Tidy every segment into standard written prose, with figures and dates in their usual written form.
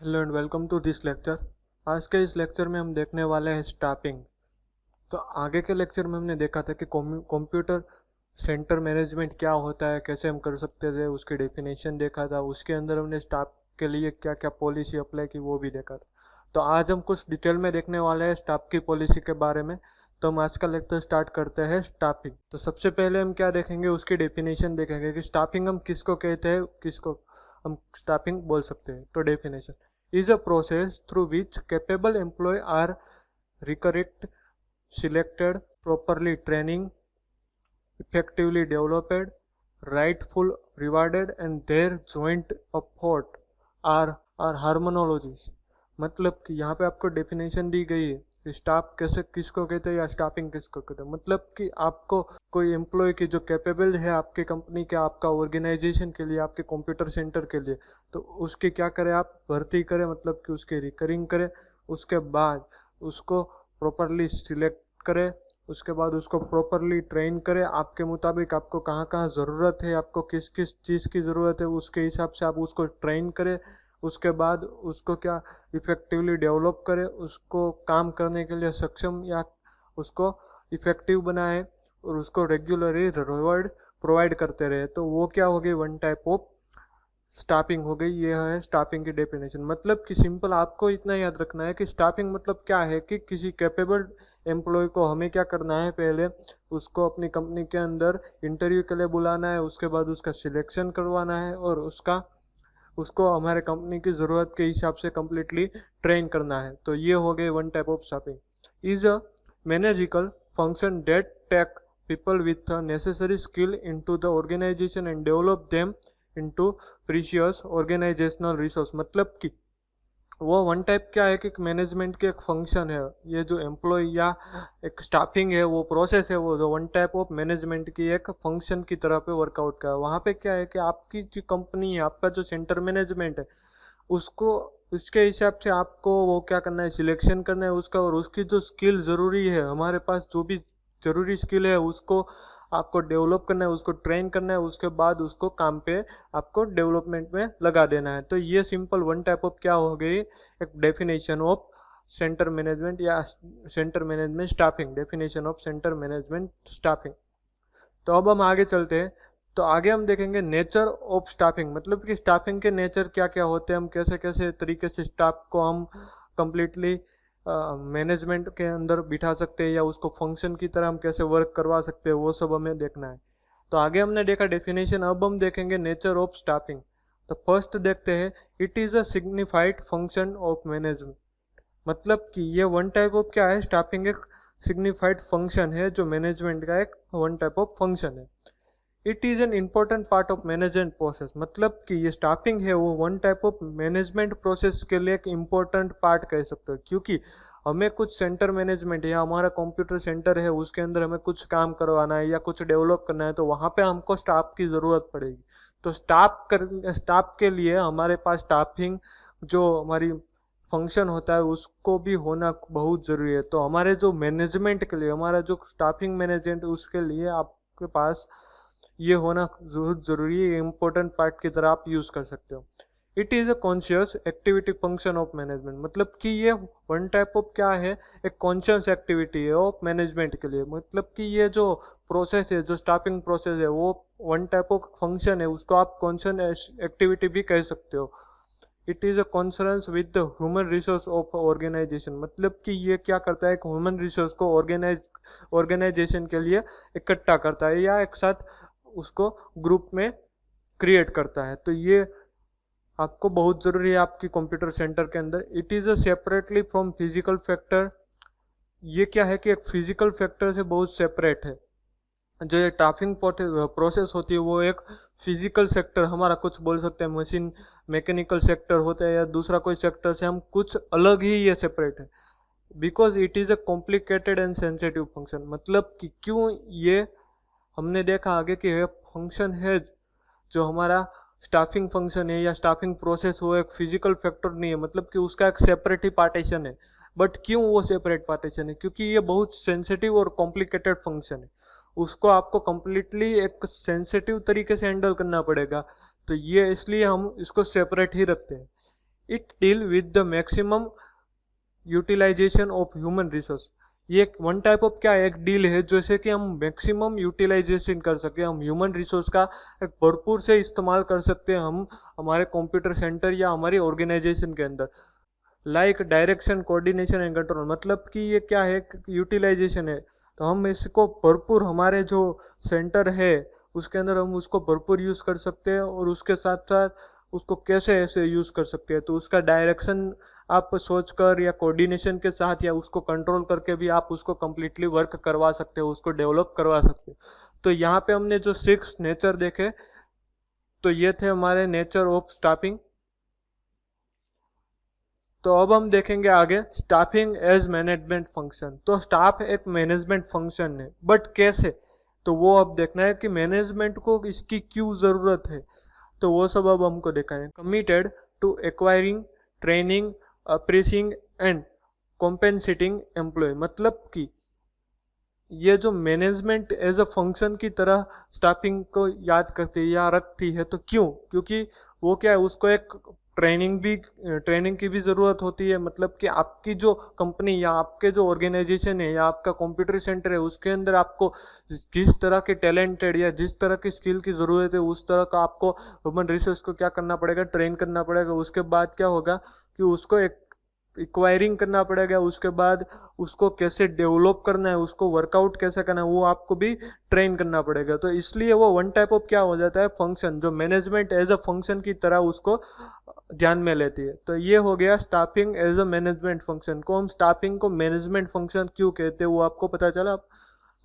Hello and welcome to this lecture. आज के इस लेक्चर में हम देखने वाले हैं स्टाफिंग। तो आगे के लेक्चर में हमने देखा था कि कंप्यूटर सेंटर मैनेजमेंट क्या होता है, कैसे हम कर सकते थे, उसकी डेफिनेशन देखा था। उसके अंदर हमने स्टाफ के लिए क्या क्या पॉलिसी अप्लाई की वो भी देखा था। तो आज हम कुछ डिटेल में देखने वाले हैं स्टाफ की पॉलिसी के बारे में। तो हम आज का लेक्चर स्टार्ट करते हैं स्टाफिंग। तो सबसे पहले हम क्या देखेंगे, उसकी डेफिनेशन देखेंगे कि स्टाफिंग हम किसको कहते हैं, किसको हम स्टाफिंग बोल सकते हैं। तो definition is a process through which capable employees are recruited, selected, properly training, effectively developed, rightful rewarded, and their joint effort are harmonologies। मतलब कि यहाँ पे आपको डेफिनेशन दी गई है कि स्टाफ कैसे किसको कहते हैं या स्टाफिंग किसको कहते हैं। मतलब कि आपको कोई एम्प्लॉय की जो कैपेबल है आपकी कंपनी के, आपका ऑर्गेनाइजेशन के लिए, आपके कंप्यूटर सेंटर के लिए, तो उसकी क्या करें, आप भर्ती करें, मतलब कि उसकी रिकरिंग करें। उसके बाद उसको प्रॉपरली सिलेक्ट करें, उसके बाद उसको प्रॉपरली ट्रेन करें। आपके मुताबिक आपको कहाँ कहाँ ज़रूरत है, आपको किस किस चीज़ की ज़रूरत है, उसके हिसाब से आप उसको ट्रेन करें। उसके बाद उसको क्या इफ़ेक्टिवली डेवलप करें, उसको काम करने के लिए सक्षम या उसको इफ़ेक्टिव बनाए, और उसको रेगुलरली रिवॉर्ड प्रोवाइड करते रहे। तो वो क्या हो गई, वन टाइप ऑफ स्टाफिंग हो गई। ये है स्टाफिंग की डेफिनेशन। मतलब कि सिंपल आपको इतना याद रखना है कि स्टाफिंग मतलब क्या है कि किसी कैपेबल एम्प्लॉय को हमें क्या करना है, पहले उसको अपनी कंपनी के अंदर इंटरव्यू के लिए बुलाना है, उसके बाद उसका सिलेक्शन करवाना है, और उसको हमारे कंपनी की ज़रूरत के हिसाब से कम्प्लीटली ट्रेन करना है। तो ये हो गए one type of staffing. Is a managerial function that take people with a necessary skill into the organization and develop them into precious organizational resource। मतलब कि वो वन टाइप क्या है कि मैनेजमेंट के एक फंक्शन है। ये जो एम्प्लॉय या एक स्टाफिंग है, वो प्रोसेस है, वो जो वन टाइप ऑफ मैनेजमेंट की एक फंक्शन की तरह पे वर्कआउट का है। वहाँ पे क्या है कि आपकी जो कंपनी है, आपका जो सेंटर मैनेजमेंट है, उसको उसके हिसाब से आपको वो क्या करना है, सिलेक्शन करना है उसका, और उसकी जो स्किल ज़रूरी है, हमारे पास जो भी ज़रूरी स्किल है उसको आपको डेवलप करना है, उसको ट्रेन करना है। उसके बाद उसको काम पे आपको डेवलपमेंट में लगा देना है। तो ये सिंपल वन टाइप ऑफ क्या हो गई, एक डेफिनेशन ऑफ सेंटर मैनेजमेंट या centre management staffing. Definition of centre management staffing. तो अब हम आगे चलते हैं। तो आगे हम देखेंगे नेचर ऑफ स्टाफिंग। मतलब कि स्टाफिंग के नेचर क्या क्या होते हैं, हम कैसे कैसे तरीके से स्टाफ को हम कंप्लीटली मैनेजमेंट के अंदर बिठा सकते हैं, या उसको फंक्शन की तरह हम कैसे वर्क करवा सकते हैं, वो सब हमें देखना है। तो आगे हमने देखा डेफिनेशन, अब हम देखेंगे नेचर ऑफ स्टाफिंग। तो फर्स्ट देखते हैं, it is a signified function of management. मतलब कि ये वन टाइप ऑफ क्या है, स्टाफिंग एक सिग्निफाइड फंक्शन है जो मैनेजमेंट का एक वन टाइप ऑफ फंक्शन है। It is an important part of management process. मतलब कि ये स्टाफिंग है वो one type of management process के लिए एक इम्पोर्टेंट पार्ट कह सकते हो। क्योंकि हमें कुछ सेंटर मैनेजमेंट या हमारा कंप्यूटर सेंटर है, उसके अंदर हमें कुछ काम करवाना है या कुछ डेवलप करना है, तो वहाँ पे हमको स्टाफ की ज़रूरत पड़ेगी। तो स्टाफ के लिए हमारे पास स्टाफिंग जो हमारी फंक्शन होता है उसको भी होना बहुत ज़रूरी है। तो हमारे जो मैनेजमेंट के लिए, हमारा जो स्टाफिंग मैनेजमेंट, उसके लिए आपके पास ये होना बहुत ज़रूरी है। इम्पोर्टेंट पार्ट की तरह आप यूज़ कर सकते हो। It is a conscious activity function of management. मतलब कि ये वन टाइप ऑफ क्या है, एक कॉन्शियस एक्टिविटी है ऑफ मैनेजमेंट के लिए। मतलब कि ये जो प्रोसेस है, जो स्टाफिंग प्रोसेस है, वो वन टाइप ऑफ फंक्शन है, उसको आप कॉन्शियस एक्टिविटी भी कह सकते हो। It is a concerns with the human resource of organisation. मतलब कि ये क्या करता है, एक ह्यूमन रिसोर्स को ऑर्गेनाइजेशन के लिए इकट्ठा करता है या एक साथ उसको ग्रुप में क्रिएट करता है। तो ये आपको बहुत ज़रूरी है आपकी कंप्यूटर सेंटर के अंदर। It is a separately from physical factor. ये क्या है कि एक फिजिकल फैक्टर से बहुत सेपरेट है। जो ये टाफिंग प्रोसेस होती है वो एक फिजिकल सेक्टर, हमारा कुछ बोल सकते हैं मशीन मैकेनिकल सेक्टर होता है, या दूसरा कोई सेक्टर से हम कुछ अलग ही ये सेपरेट है। Because it is a complicated and sensitive function. मतलब कि क्यों, ये हमने देखा आगे कि ये फंक्शन है जो हमारा स्टाफिंग फंक्शन है या स्टाफिंग प्रोसेस, वो एक फिजिकल फैक्टर नहीं है। मतलब कि उसका एक सेपरेट ही पार्टीशन है। बट क्यों वो सेपरेट पार्टीशन है, क्योंकि ये बहुत सेंसिटिव और कॉम्प्लिकेटेड फंक्शन है। उसको आपको कम्प्लीटली एक सेंसिटिव तरीके से हैंडल करना पड़ेगा। तो ये इसलिए हम इसको सेपरेट ही रखते हैं। It deal with the maximum utilisation of human resource. ये एक वन टाइप ऑफ क्या है, एक डील है जैसे कि हम मैक्सिमम यूटिलाइजेशन कर सके, हम ह्यूमन रिसोर्स का एक भरपूर से इस्तेमाल कर सकते हैं हम हमारे कंप्यूटर सेंटर या हमारी ऑर्गेनाइजेशन के अंदर। Like direction, coordination and control, मतलब कि ये क्या है, यूटिलाइजेशन है। तो हम इसको भरपूर हमारे जो सेंटर है उसके अंदर हम उसको भरपूर यूज़ कर सकते हैं, और उसके साथ साथ उसको कैसे ऐसे यूज़ कर सकते हैं। तो उसका डायरेक्शन आप सोच कर या कोऑर्डिनेशन के साथ या उसको कंट्रोल करके भी आप उसको कम्प्लीटली वर्क करवा सकते हो, उसको डेवलप करवा सकते हो। तो यहाँ पे हमने जो 6 नेचर देखे, तो ये थे हमारे नेचर ऑफ स्टाफिंग। तो अब हम देखेंगे आगे स्टाफिंग एज मैनेजमेंट फंक्शन। तो स्टाफ एक मैनेजमेंट फंक्शन है, बट कैसे, तो वो अब देखना है कि मैनेजमेंट को इसकी क्यों ज़रूरत है। तो वो सब अब हमको देखना है। Committed to acquiring, training, appraising and compensating employ, मतलब कि ये जो मैनेजमेंट एज अ फंक्शन की तरह स्टाफिंग को याद करती है या रखती है। तो क्यों, क्योंकि वो क्या है, उसको एक ट्रेनिंग की भी ज़रूरत होती है। मतलब कि आपकी जो कंपनी या आपके जो ऑर्गेनाइजेशन है या आपका कंप्यूटर सेंटर है उसके अंदर आपको जिस तरह के टैलेंटेड या जिस तरह की स्किल की ज़रूरत है उस तरह का आपको ह्यूमन रिसोर्स को क्या करना पड़ेगा, ट्रेन करना पड़ेगा। उसके बाद क्या होगा कि उसको एक एक्वायरिंग करना पड़ेगा, उसके बाद उसको कैसे डेवलप करना है, उसको वर्कआउट कैसे करना है, वो आपको भी ट्रेन करना पड़ेगा। तो इसलिए वो वन टाइप ऑफ क्या हो जाता है, फंक्शन, जो मैनेजमेंट एज अ फंक्शन की तरह उसको ध्यान में लेती है। तो ये हो गया staffing as a management function. को हम स्टाफिंग को मैनेजमेंट फंक्शन क्यों कहते हैं वो आपको पता चला।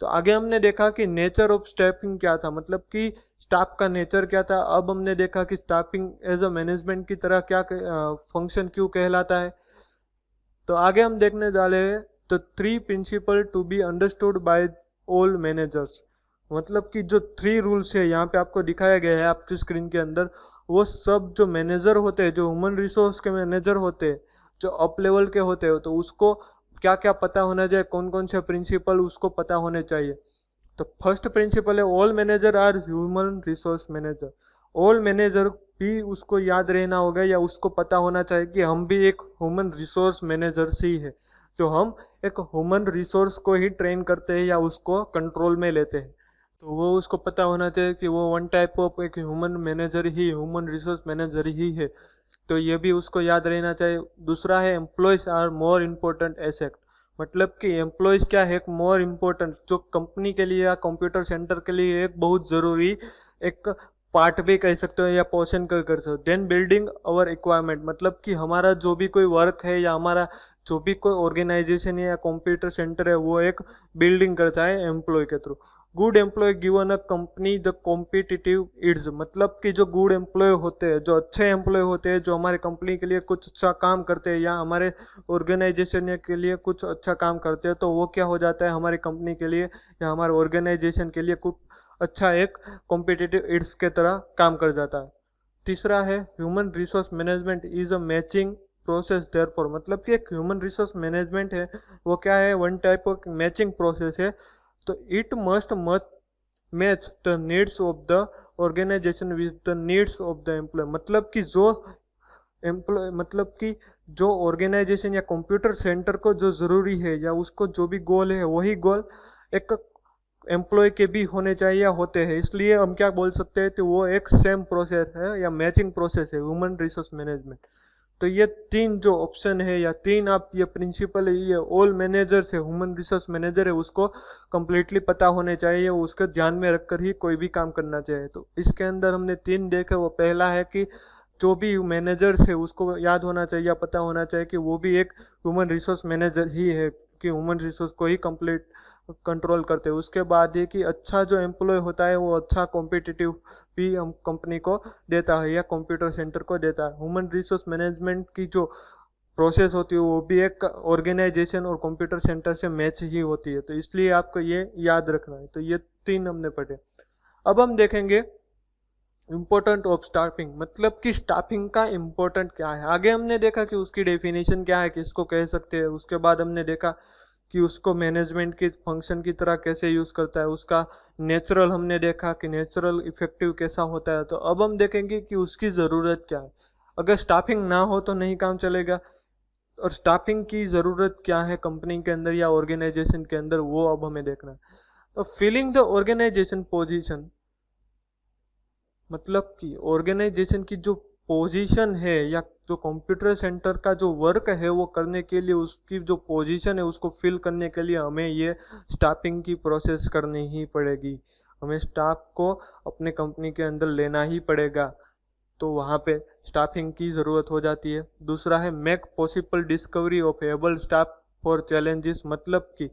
तो आगे हमने देखा कि नेचर ऑफ स्टाफिंग क्या था, मतलब कि स्टाफ का नेचर क्या था। अब हमने देखा कि स्टाफिंग एज अ मैनेजमेंट की तरह क्या फंक्शन क्यों कहलाता है। तो आगे हम देखने वाले हैं तो 3 principle to be understood by all managers, मतलब कि जो 3 रूल्स है यहाँ पे आपको दिखाया गया है आपकी स्क्रीन के अंदर, वो सब जो मैनेजर होते हैं, जो ह्यूमन रिसोर्स के मैनेजर होते हैं, जो अप लेवल के होते हैं, तो उसको क्या क्या पता होना चाहिए, कौन कौन से प्रिंसिपल उसको पता होने चाहिए। तो फर्स्ट प्रिंसिपल है all manager are human resource manager. All manager भी उसको याद रहना होगा या उसको पता होना चाहिए कि हम भी एक ह्यूमन रिसोर्स मैनेजर ही है, जो हम एक ह्यूमन रिसोर्स को ही ट्रेन करते हैं या उसको कंट्रोल में लेते हैं। तो वो उसको पता होना चाहिए कि वो वन टाइप ऑफ एक ह्यूमन मैनेजर ही, ह्यूमन रिसोर्स मैनेजर ही है। तो ये भी उसको याद रहना चाहिए। दूसरा है employees are more important asset, मतलब कि एम्प्लॉयज क्या है, एक मोर इम्पोर्टेंट, जो कंपनी के लिए या कंप्यूटर सेंटर के लिए एक बहुत ज़रूरी एक पार्ट भी कह सकते हो या पोर्शन कर सकते हो। देन बिल्डिंग अवर रिक्वायरमेंट, मतलब कि हमारा जो भी कोई वर्क है या हमारा जो भी कोई ऑर्गेनाइजेशन है या कंप्यूटर सेंटर है वो एक बिल्डिंग करता है एम्प्लॉय के through. Good employ given a company the competitive edge, मतलब कि जो गुड एम्प्लॉय होते हैं, जो अच्छे एम्प्लॉय होते हैं, जो हमारे कंपनी के लिए कुछ अच्छा काम करते हैं या हमारे ऑर्गेनाइजेशन के लिए कुछ अच्छा काम करते हैं, तो वो क्या हो जाता है हमारी कंपनी के लिए या हमारे ऑर्गेनाइजेशन के लिए कुछ अच्छा एक कॉम्पिटिटिव इड्स के तरह काम कर जाता है। तीसरा है human resource management is a matching process therefore, मतलब कि एक ह्यूमन रिसोर्स मैनेजमेंट है वो क्या है, one type of matching process है। तो it must match the needs of the organisation with the needs of the employee, मतलब कि जो एम्प्लॉय, मतलब कि जो ऑर्गेनाइजेशन या कंप्यूटर सेंटर को जो ज़रूरी है या उसको जो भी गोल है वही गोल एक एम्प्लॉय के भी होने चाहिए या होते हैं। इसलिए हम क्या बोल सकते हैं कि वो एक सेम प्रोसेस है या मैचिंग प्रोसेस है ह्यूमन रिसोर्स मैनेजमेंट। तो ये 3 जो ऑप्शन है या 3 आप ये प्रिंसिपल है, ये ऑल मैनेजर्स है, ह्यूमन रिसोर्स मैनेजर है, उसको कम्प्लीटली पता होने चाहिए, उसको ध्यान में रखकर ही कोई भी काम करना चाहिए। तो इसके अंदर हमने 3 देखे। वो पहला है कि जो भी मैनेजर्स है उसको याद होना चाहिए या पता होना चाहिए कि वो भी एक ह्यूमन रिसोर्स मैनेजर ही है, कि ह्यूमन रिसोर्स को ही कंप्लीट कंट्रोल करते हैं। उसके बाद ये कि अच्छा जो एम्प्लॉय होता है वो अच्छा कॉम्पिटिटिव भी हम कंपनी को देता है या कंप्यूटर सेंटर को देता है। ह्यूमन रिसोर्स मैनेजमेंट की जो प्रोसेस होती है वो भी एक ऑर्गेनाइजेशन और कंप्यूटर सेंटर से मैच ही होती है। तो इसलिए आपको ये याद रखना है। तो ये 3 हमने पढ़े। अब हम देखेंगे इम्पोर्टेंट ऑफ स्टाफिंग, मतलब कि स्टाफिंग का इम्पोर्टेंट क्या है। आगे हमने देखा कि उसकी डेफिनेशन क्या है, किसको कह सकते हैं। उसके बाद हमने देखा कि उसको मैनेजमेंट की फंक्शन की तरह कैसे यूज़ करता है। उसका नेचुरल हमने देखा कि नेचुरल इफेक्टिव कैसा होता है। तो अब हम देखेंगे कि उसकी ज़रूरत क्या है। अगर स्टाफिंग ना हो तो नहीं काम चलेगा। और स्टाफिंग की ज़रूरत क्या है कंपनी के अंदर या ऑर्गेनाइजेशन के अंदर, वो अब हमें देखना है। तो फिलिंग द ऑर्गेनाइजेशन पोजीशन, मतलब कि ऑर्गेनाइजेशन की जो पोजीशन है या जो कंप्यूटर सेंटर का जो वर्क है वो करने के लिए उसकी जो पोजीशन है उसको फिल करने के लिए हमें ये स्टाफिंग की प्रोसेस करनी ही पड़ेगी। हमें स्टाफ को अपने कंपनी के अंदर लेना ही पड़ेगा, तो वहाँ पे स्टाफिंग की ज़रूरत हो जाती है। दूसरा है make possible discovery of able staff for challenges, मतलब कि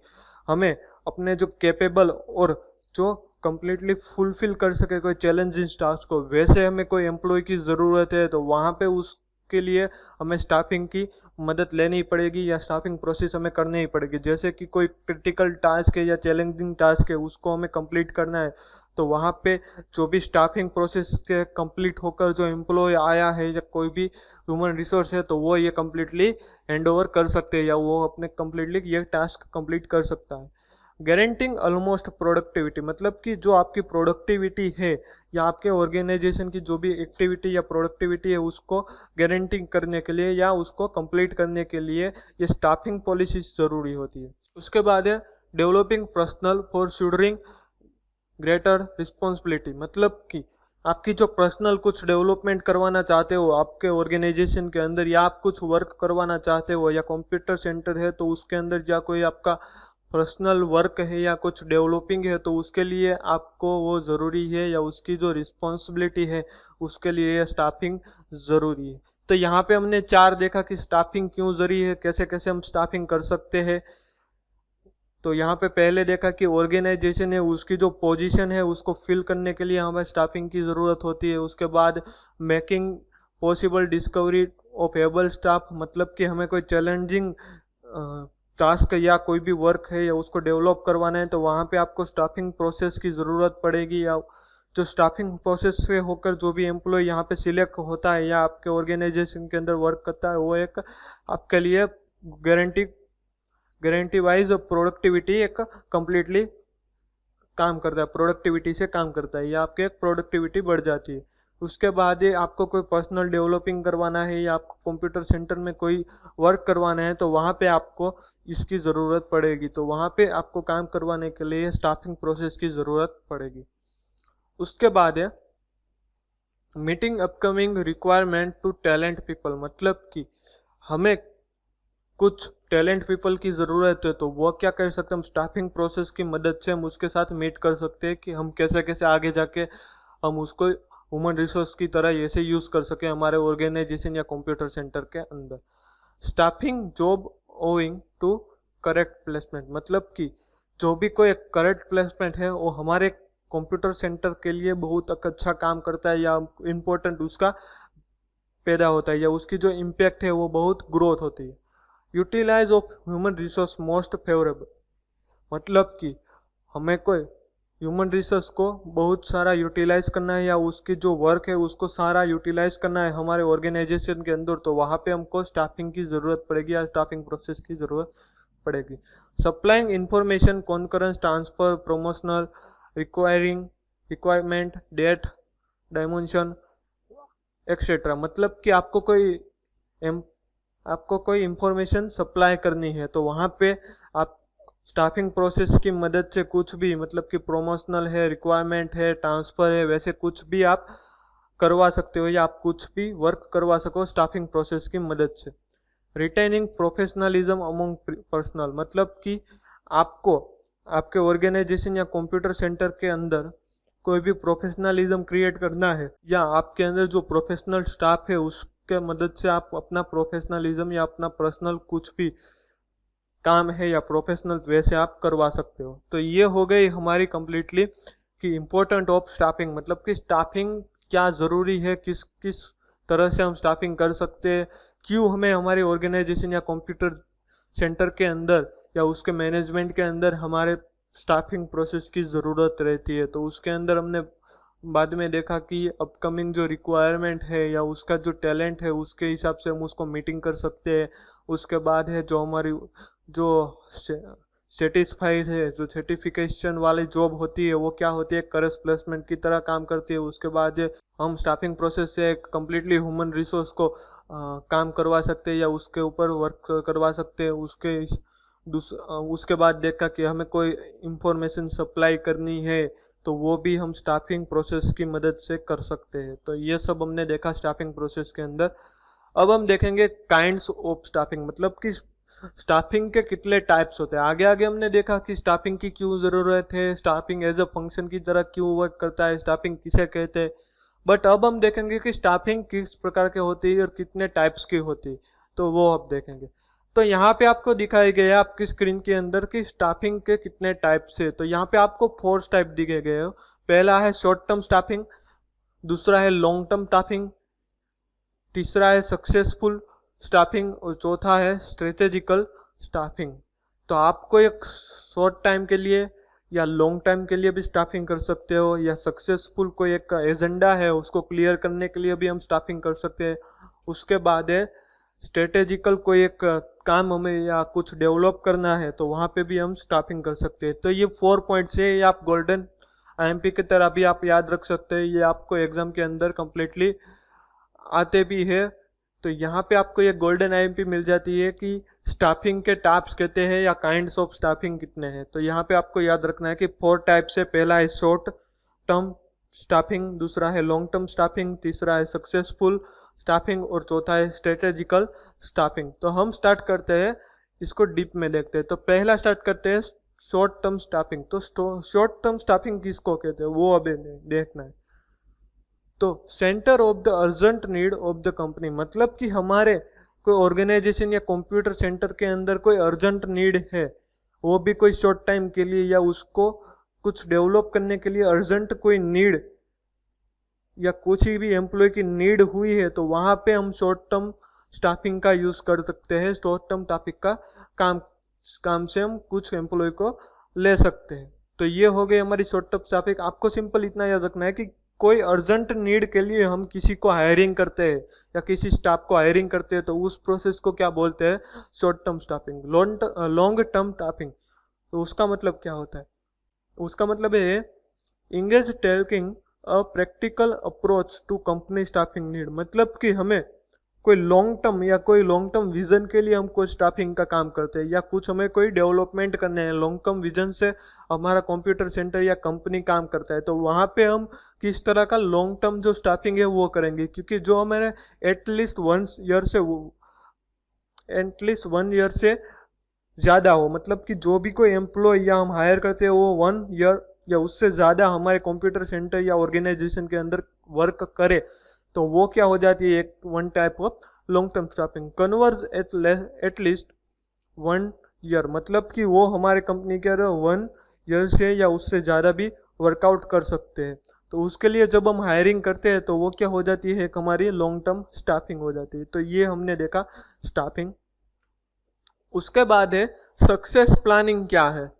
हमें अपने जो कैपेबल और जो कंप्लीटली फुलफिल कर सके कोई चैलेंजिंग टास्क को, वैसे हमें कोई एम्प्लॉय की ज़रूरत है, तो वहाँ पे उसके लिए हमें स्टाफिंग की मदद लेनी पड़ेगी या स्टाफिंग प्रोसेस हमें करनी ही पड़ेगी। जैसे कि कोई क्रिटिकल टास्क है या चैलेंजिंग टास्क है उसको हमें कंप्लीट करना है, तो वहाँ पे जो भी स्टाफिंग प्रोसेस के कंप्लीट होकर जो एम्प्लॉय आया है या कोई भी ह्यूमन रिसोर्स है, तो वो ये कम्प्लीटली हैंड ओवर कर सकते हैं या वो अपने कम्प्लीटली ये टास्क कंप्लीट कर सकता है। गारंटिंग ऑलमोस्ट प्रोडक्टिविटी, मतलब कि जो आपकी प्रोडक्टिविटी है या आपके ऑर्गेनाइजेशन की जो भी एक्टिविटी या प्रोडक्टिविटी है उसको गारंटी करने के लिए या उसको कंप्लीट करने के लिए ये स्टाफिंग पॉलिसी ज़रूरी होती है। उसके बाद है developing personnel for shouldering greater responsibility, मतलब कि आपकी जो पर्सनल कुछ डेवलपमेंट करवाना चाहते हो आपके ऑर्गेनाइजेशन के अंदर, या आप कुछ वर्क करवाना चाहते हो या कंप्यूटर सेंटर है तो उसके अंदर या कोई आपका पर्सनल वर्क है या कुछ डेवलपिंग है, तो उसके लिए आपको वो ज़रूरी है या उसकी जो रिस्पॉन्सिबिलिटी है उसके लिए स्टाफिंग ज़रूरी है। तो यहाँ पे हमने 4 देखा कि स्टाफिंग क्यों ज़रूरी है, कैसे कैसे हम स्टाफिंग कर सकते हैं। तो यहाँ पे पहले देखा कि ऑर्गेनाइजेशन है उसकी जो पोजीशन है उसको फिल करने के लिए हमें स्टाफिंग की ज़रूरत होती है। उसके बाद making possible discovery of able staff, मतलब कि हमें कोई चैलेंजिंग टास्क या कोई भी वर्क है या उसको डेवलप करवाना है, तो वहाँ पे आपको स्टाफिंग प्रोसेस की ज़रूरत पड़ेगी। या जो स्टाफिंग प्रोसेस से होकर जो भी एम्प्लॉय यहाँ पे सिलेक्ट होता है या आपके ऑर्गेनाइजेशन के अंदर वर्क करता है, वो एक आपके लिए गारंटी वाइज प्रोडक्टिविटी एक कंप्लीटली काम करता है, प्रोडक्टिविटी से काम करता है या आपके एक प्रोडक्टिविटी बढ़ जाती है। उसके बाद ये आपको कोई पर्सनल डेवलपिंग करवाना है या आपको कंप्यूटर सेंटर में कोई वर्क करवाना है, तो वहाँ पे आपको इसकी ज़रूरत पड़ेगी, तो वहाँ पे आपको काम करवाने के लिए स्टाफिंग प्रोसेस की ज़रूरत पड़ेगी। उसके बाद है meeting upcoming requirement to talent people, मतलब कि हमें कुछ टैलेंट पीपल की ज़रूरत है, तो वो क्या कर सकते हैं, हम स्टाफिंग प्रोसेस की मदद से हम उसके साथ मीट कर सकते हैं कि हम कैसे कैसे आगे जाके हम उसको ह्यूमन रिसोर्स की तरह ऐसे यूज़ कर सकें हमारे ऑर्गेनाइजेशन या कंप्यूटर सेंटर के अंदर। Staffing job owing to correct placement, मतलब कि जो भी कोई करेक्ट प्लेसमेंट है वो हमारे कंप्यूटर सेंटर के लिए बहुत अच्छा काम करता है या इम्पोर्टेंट उसका पैदा होता है या उसकी जो इम्पैक्ट है वो बहुत ग्रोथ होती है। Utilise of human resource most favourable, मतलब कि हमें कोई ह्यूमन रिसोर्स को बहुत सारा यूटिलाइज करना है या उसकी जो वर्क है उसको सारा यूटिलाइज करना है हमारे ऑर्गेनाइजेशन के अंदर, तो वहाँ पे हमको स्टाफिंग की ज़रूरत पड़ेगी या स्टाफिंग प्रोसेस की ज़रूरत पड़ेगी। Supplying information concurrence transfer promotional requirement date dimension etcetera, मतलब कि आपको कोई इंफॉर्मेशन सप्लाई करनी है, तो वहाँ पे आप स्टाफिंग प्रोसेस की मदद से कुछ भी, मतलब कि प्रोमोशनल है, रिक्वायरमेंट है, ट्रांसफ़र है, वैसे कुछ भी आप करवा सकते हो या आप कुछ भी वर्क करवा सको स्टाफिंग प्रोसेस की मदद से। रिटेनिंग प्रोफेशनलिज्म अमंग पर्सनल, मतलब कि आपको आपके ऑर्गेनाइजेशन या कंप्यूटर सेंटर के अंदर कोई भी प्रोफेशनलिज्म क्रिएट करना है या आपके अंदर जो प्रोफेशनल स्टाफ है उसके मदद से आप अपना प्रोफेशनलिज्म या अपना पर्सनल कुछ भी काम है या प्रोफेशनल वैसे आप करवा सकते हो। तो ये हो गई हमारी कंप्लीटली कि इम्पोर्टेंट ऑफ स्टाफिंग, मतलब कि स्टाफिंग क्या ज़रूरी है, किस किस तरह से हम स्टाफिंग कर सकते हैं, क्यों हमें हमारे ऑर्गेनाइजेशन या कंप्यूटर सेंटर के अंदर या उसके मैनेजमेंट के अंदर हमारे स्टाफिंग प्रोसेस की ज़रूरत रहती है। तो उसके अंदर हमने बाद में देखा कि अपकमिंग जो रिक्वायरमेंट है या उसका जो टैलेंट है उसके हिसाब से हम उसको मीटिंग कर सकते हैं। उसके बाद है जो हमारी जो सेटिस्फाइड है, जो सर्टिफिकेशन वाली जॉब होती है वो क्या होती है, करस प्लेसमेंट की तरह काम करती है। उसके बाद हम स्टाफिंग प्रोसेस से एक कम्प्लीटली ह्यूमन रिसोर्स को काम करवा सकते हैं या उसके ऊपर वर्क करवा सकते हैं। उसके बाद देखा कि हमें कोई इंफॉर्मेशन सप्लाई करनी है तो वो भी हम स्टाफिंग प्रोसेस की मदद से कर सकते हैं। तो ये सब हमने देखा स्टाफिंग प्रोसेस के अंदर। अब हम देखेंगे काइंड्स ऑफ स्टाफिंग, मतलब कि स्टाफिंग के कितने टाइप्स होते हैं। आगे आगे हमने देखा कि स्टाफिंग की क्यों ज़रूरत है, स्टाफिंग एज अ फंक्शन की तरह क्यों वर्क करता है, स्टाफिंग किसे कहते हैं। बट अब हम देखेंगे कि स्टाफिंग किस प्रकार के होती है और कितने टाइप्स की होती है, तो वो अब देखेंगे। तो यहाँ पे आपको दिखाई गया है आपकी स्क्रीन के अंदर कि स्टाफिंग के कितने टाइप्स है। तो यहाँ पे आपको 4 टाइप दिए गए हो। पहला है शॉर्ट टर्म स्टाफिंग, दूसरा है लॉन्ग टर्म स्टाफिंग, तीसरा है सक्सेसफुल स्टाफिंग और चौथा है स्ट्रेटेजिकल स्टाफिंग। तो आपको एक शॉर्ट टाइम के लिए या लॉन्ग टाइम के लिए भी स्टाफिंग कर सकते हो, या सक्सेसफुल कोई एक एजेंडा है उसको क्लियर करने के लिए भी हम स्टाफिंग कर सकते हैं। उसके बाद है स्ट्रेटेजिकल कोई एक काम हमें या कुछ डेवलप करना है तो वहाँ पे भी हम स्टाफिंग कर सकते हैं। तो ये 4 पॉइंट्स है, ये आप गोल्डन आईएमपी की तरह भी आप याद रख सकते हैं, ये आपको एग्जाम के अंदर कंप्लीटली आते भी है। तो यहाँ पे आपको ये गोल्डन आईएमपी मिल जाती है कि स्टाफिंग के टाइप्स कहते हैं या काइंड्स ऑफ स्टाफिंग कितने हैं। तो यहाँ पे आपको याद रखना है कि 4 टाइप्स है। पहला है शॉर्ट टर्म स्टाफिंग, दूसरा है लॉन्ग टर्म स्टाफिंग, तीसरा है सक्सेसफुल स्टाफिंग और चौथा है स्ट्रेटेजिकल स्टाफिंग। तो हम स्टार्ट करते हैं, इसको डीप में देखते हैं। तो पहला स्टार्ट करते हैं शॉर्ट टर्म स्टाफिंग। तो शॉर्ट टर्म स्टाफिंग किसको कहते हैं वो अभी देखना है। तो centre of the urgent need of the company, मतलब कि हमारे कोई ऑर्गेनाइजेशन या कंप्यूटर सेंटर के अंदर कोई अर्जेंट नीड है, वो भी कोई शॉर्ट टाइम के लिए, या उसको कुछ डेवलप करने के लिए अर्जेंट कोई नीड या कुछ ही भी एम्प्लॉय की नीड हुई है, तो वहां पे हम शॉर्ट टर्म स्टाफिंग का यूज कर सकते हैं। शॉर्ट टर्म स्टाफिंग का काम से हम कुछ एम्प्लॉय को ले सकते हैं। तो ये हो गई हमारी शॉर्ट टर्म स्टाफिंग। आपको सिंपल इतना याद रखना है कि कोई अर्जेंट नीड के लिए हम किसी को हायरिंग करते हैं या किसी स्टाफ को हायरिंग करते हैं तो उस प्रोसेस को क्या बोलते हैं, short term staffing. Long term staffing, तो उसका मतलब क्या होता है, उसका मतलब है engage taking a practical approach to company staffing need, मतलब कि हमें कोई लॉन्ग टर्म या कोई लॉन्ग टर्म विजन के लिए हम कोई स्टाफिंग का काम करते हैं, या कुछ हमें कोई डेवलपमेंट करने हैं, लॉन्ग टर्म विजन से हमारा कंप्यूटर सेंटर या कंपनी काम करता है, तो वहाँ पे हम किस तरह का लॉन्ग टर्म जो स्टाफिंग है वो करेंगे। क्योंकि जो हमारे एटलीस्ट 1 ईयर से ज़्यादा हो, मतलब कि जो भी कोई एम्प्लॉय या हम हायर करते हैं वो 1 ईयर या उससे ज़्यादा हमारे कंप्यूटर सेंटर या ऑर्गेनाइजेशन के अंदर वर्क करे, तो वो क्या हो जाती है, एक 1 type of long term staffing. Converse at least 1 year, मतलब कि वो हमारे कंपनी के 1 ईयर से या उससे ज़्यादा भी वर्कआउट कर सकते हैं। तो उसके लिए जब हम हायरिंग करते हैं तो वो क्या हो जाती है, एक हमारी लॉन्ग टर्म स्टाफिंग हो जाती है। तो ये हमने देखा स्टाफिंग। उसके बाद है सक्सेस प्लानिंग। क्या है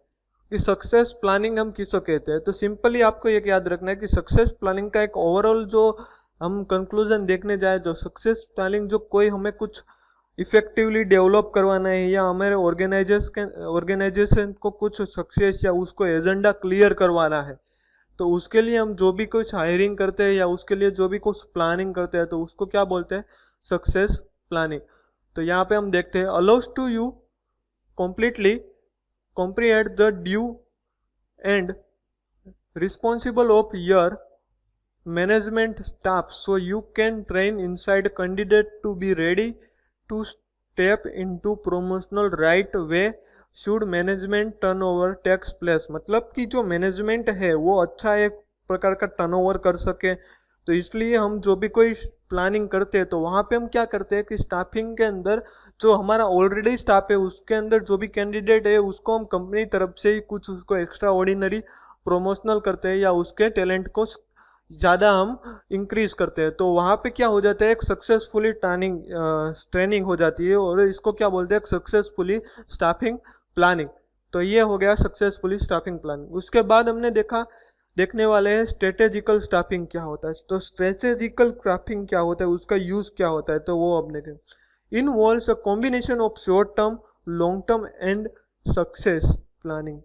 कि सक्सेस प्लानिंग हम किसको कहते हैं, तो सिंपली आपको ये याद रखना है कि सक्सेस प्लानिंग का एक ओवरऑल जो हम कंक्लूजन देखने जाए, जो सक्सेस प्लानिंग जो कोई हमें कुछ इफेक्टिवली डेवलप करवाना है या हमारे ऑर्गेनाइजेशन को कुछ सक्सेस या उसको एजेंडा क्लियर करवाना है, तो उसके लिए हम जो भी कुछ हायरिंग करते हैं या उसके लिए जो भी कुछ प्लानिंग करते हैं तो उसको क्या बोलते हैं, सक्सेस प्लानिंग। तो यहाँ पे हम देखते हैं allows to you completely comprehend the due and responsible of your management staff, so you can train inside candidate to be ready to step into promotional right way should management turnover takes place, मतलब कि जो management है वो अच्छा एक प्रकार का turnover कर सके। तो इसलिए हम जो भी कोई प्लानिंग करते हैं तो वहाँ पे हम क्या करते हैं कि स्टाफिंग के अंदर जो हमारा ऑलरेडी स्टाफ है उसके अंदर जो भी कैंडिडेट है उसको हम कंपनी तरफ से ही कुछ उसको एक्स्ट्रा ऑर्डिनरी प्रमोशनल करते हैं या उसके टैलेंट को ज़्यादा हम इंक्रीज करते हैं। तो वहाँ पे क्या हो जाता है, एक सक्सेसफुली ट्रेनिंग हो जाती है और इसको क्या बोलते हैं, सक्सेसफुली स्टाफिंग प्लानिंग। तो ये हो गया सक्सेसफुली स्टाफिंग प्लानिंग। उसके बाद हमने देखने वाले हैं स्ट्रेटेजिकल स्टाफिंग क्या होता है। तो स्ट्रेटेजिकल स्टाफिंग क्या होता है, उसका यूज क्या होता है, तो वो अब देखें। Involves a combination of short term, long term and success planning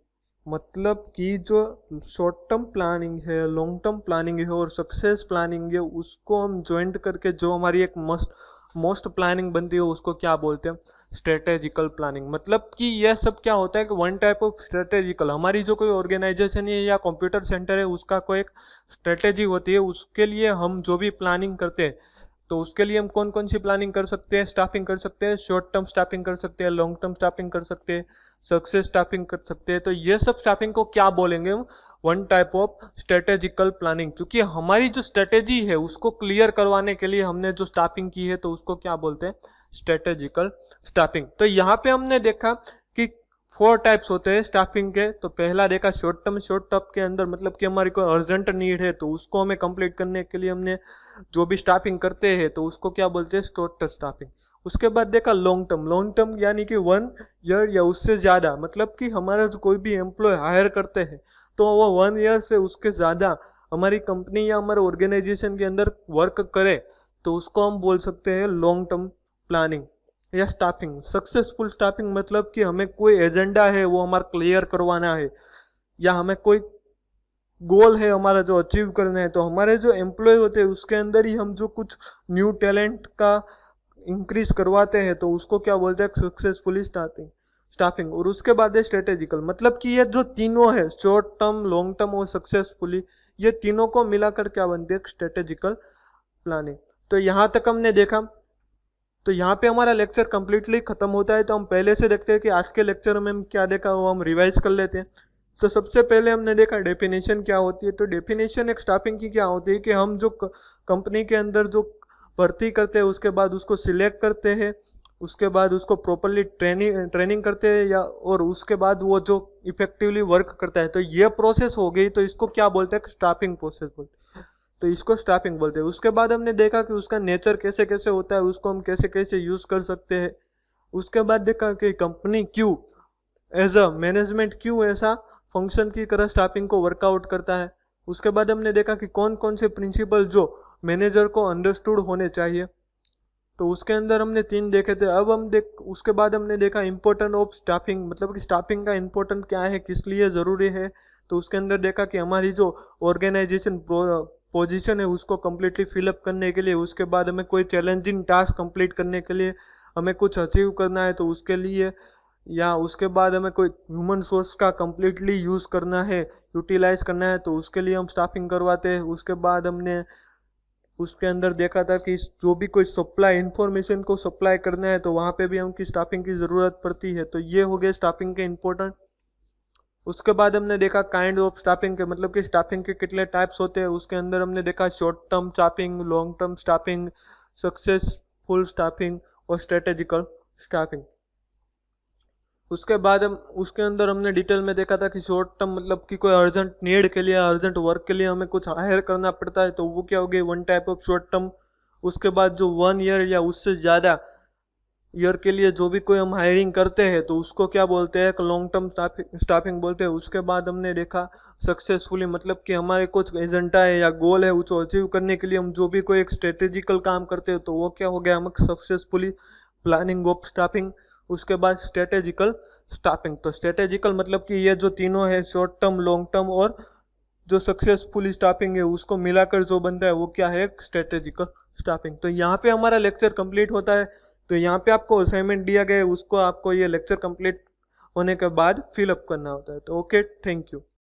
मतलब कि जो शॉर्ट टर्म प्लानिंग है, लॉन्ग टर्म प्लानिंग है और सक्सेस प्लानिंग है, उसको हम ज्वाइंट करके जो हमारी एक मोस्ट प्लानिंग बनती है उसको क्या बोलते हैं, स्ट्रेटेजिकल प्लानिंग। मतलब कि यह सब क्या होता है कि वन टाइप ऑफ स्ट्रेटेजिकल, हमारी जो कोई ऑर्गेनाइजेशन है या कंप्यूटर सेंटर है उसका कोई एक स्ट्रेटेजी होती है, उसके लिए हम जो भी प्लानिंग करते हैं तो उसके लिए हम कौन कौन सी प्लानिंग कर सकते हैं, स्टाफिंग कर सकते हैं, शॉर्ट टर्म स्टाफिंग कर सकते हैं, लॉन्ग टर्म स्टाफिंग कर सकते हैं, सक्सेस स्टाफिंग कर सकते हैं। तो ये सब स्टाफिंग को क्या बोलेंगे हम, one type of strategical planning. क्योंकि हमारी जो स्ट्रेटेजी है उसको क्लियर करवाने के लिए हमने जो स्टाफिंग की है तो उसको क्या बोलते हैं, स्ट्रेटेजिकल स्टाफिंग। तो यहाँ पे हमने देखा कि 4 टाइप्स होते हैं स्टाफिंग के। तो पहला देखा शॉर्ट टर्म, शॉर्ट टर्म के अंदर मतलब कि हमारी कोई अर्जेंट नीड है तो उसको हमें कंप्लीट करने के लिए हमने जो भी स्टाफिंग करते हैं तो उसको क्या बोलते हैं, शॉर्ट टर्म स्टाफिंग। उसके बाद देखा लॉन्ग टर्म, लॉन्ग टर्म यानी कि 1 ईयर या उससे ज़्यादा, मतलब कि हमारा जो कोई भी एम्प्लॉय हायर करते हैं तो वो 1 ईयर से उसके ज़्यादा हमारी कंपनी या हमारे ऑर्गेनाइजेशन के अंदर वर्क करे तो उसको हम बोल सकते हैं लॉन्ग टर्म प्लानिंग या स्टाफिंग। सक्सेसफुल स्टाफिंग मतलब कि हमें कोई एजेंडा है वो हमारा क्लियर करवाना है या हमें कोई गोल है हमारा जो अचीव करना है, तो हमारे जो एम्प्लॉय होते हैं उसके अंदर ही हम जो कुछ न्यू टैलेंट का इंक्रीज करवाते हैं तो उसको क्या बोलते हैं, सक्सेसफुली स्टाफिंग स्टाफिंग। और उसके बाद है स्ट्रेटेजिकल, मतलब कि ये जो तीनों है, शॉर्ट टर्म, लॉन्ग टर्म और सक्सेसफुली, ये तीनों को मिलाकर क्या बनते हैं, स्ट्रेटेजिकल प्लानिंग। तो यहाँ तक हमने देखा। तो यहाँ पे हमारा लेक्चर कंप्लीटली खत्म होता है। तो हम पहले से देखते हैं कि आज के लेक्चर में हम क्या देखा वो हम रिवाइज कर लेते हैं। तो सबसे पहले हमने देखा डेफिनेशन क्या होती है। तो डेफिनेशन एक स्टाफिंग की क्या होती है कि हम जो कंपनी के अंदर जो भर्ती करते हैं उसके बाद उसको सिलेक्ट करते हैं, उसके बाद उसको प्रॉपरली ट्रेनिंग करते हैं या और उसके बाद वो जो इफेक्टिवली वर्क करता है, तो ये प्रोसेस हो गई। तो इसको क्या बोलते हैं, स्टाफिंग प्रोसेस बोलते हैं। तो इसको स्टाफिंग बोलते हैं। उसके बाद हमने देखा कि उसका नेचर कैसे कैसे होता है, उसको हम कैसे कैसे यूज कर सकते हैं। उसके बाद देखा कि कंपनी क्यों एज अ मैनेजमेंट क्यों ऐसा फंक्शन की तरह स्टाफिंग को वर्कआउट करता है। उसके बाद हमने देखा कि कौन कौन से प्रिंसिपल जो मैनेजर को अंडरस्टूड होने चाहिए, तो उसके अंदर हमने 3 देखे थे। अब हम उसके बाद हमने देखा इंपॉर्टेंट ऑफ स्टाफिंग, मतलब कि स्टाफिंग का इंपॉर्टेंट क्या है, किस लिए ज़रूरी है। तो उसके अंदर देखा कि हमारी जो ऑर्गेनाइजेशन पोजीशन है उसको कम्प्लीटली फिलअप करने के लिए, उसके बाद हमें कोई चैलेंजिंग टास्क कंप्लीट करने के लिए, हमें कुछ अचीव करना है तो उसके लिए, या उसके बाद हमें कोई ह्यूमन सोर्स का कम्प्लीटली यूज़ करना है, यूटिलाइज करना है, तो उसके लिए हम स्टाफिंग करवाते हैं। उसके बाद हमने उसके अंदर देखा था कि जो भी कोई सप्लाई इंफॉर्मेशन को सप्लाई करना है तो वहाँ पे भी हमकी स्टाफिंग की ज़रूरत पड़ती है। तो ये हो गए स्टाफिंग के इम्पोर्टेंट। उसके बाद हमने देखा काइंड ऑफ स्टाफिंग के, मतलब कि स्टाफिंग के कितने टाइप्स होते हैं। उसके अंदर हमने देखा short term staffing, long term staffing, successful staffing और स्ट्रेटेजिकल स्टाफिंग। उसके बाद हम उसके अंदर हमने डिटेल में देखा था कि शॉर्ट टर्म मतलब कि कोई अर्जेंट नीड के लिए, अर्जेंट वर्क के लिए हमें कुछ हायर करना पड़ता है तो वो क्या हो गई, 1 टाइप ऑफ शॉर्ट टर्म। उसके बाद जो 1 ईयर या उससे ज़्यादा ईयर के लिए जो भी कोई हम हायरिंग करते हैं तो उसको क्या बोलते हैं, लॉन्ग टर्म स्टाफिंग बोलते हैं। उसके बाद हमने देखा सक्सेसफुली, मतलब कि हमारे कुछ एजेंडा है या गोल है उसको अचीव करने के लिए हम जो भी कोई एक स्ट्रेटेजिकल काम करते हैं तो वो क्या हो गया, हम सक्सेसफुली प्लानिंग ऑफ स्टाफिंग। उसके बाद स्ट्रेटेजिकल स्टाफिंग। तो स्ट्रेटेजिकल मतलब कि ये जो तीनों है, शॉर्ट टर्म, लॉन्ग टर्म और जो सक्सेसफुल स्टाफिंग है, उसको मिलाकर जो बनता है वो क्या है, स्ट्रेटेजिकल स्टाफिंग। तो यहाँ पे हमारा लेक्चर कंप्लीट होता है। तो यहाँ पे आपको असाइनमेंट दिया गया है, उसको आपको ये लेक्चर कंप्लीट होने के बाद फिलअप करना होता है। तो ओके, थैंक यू।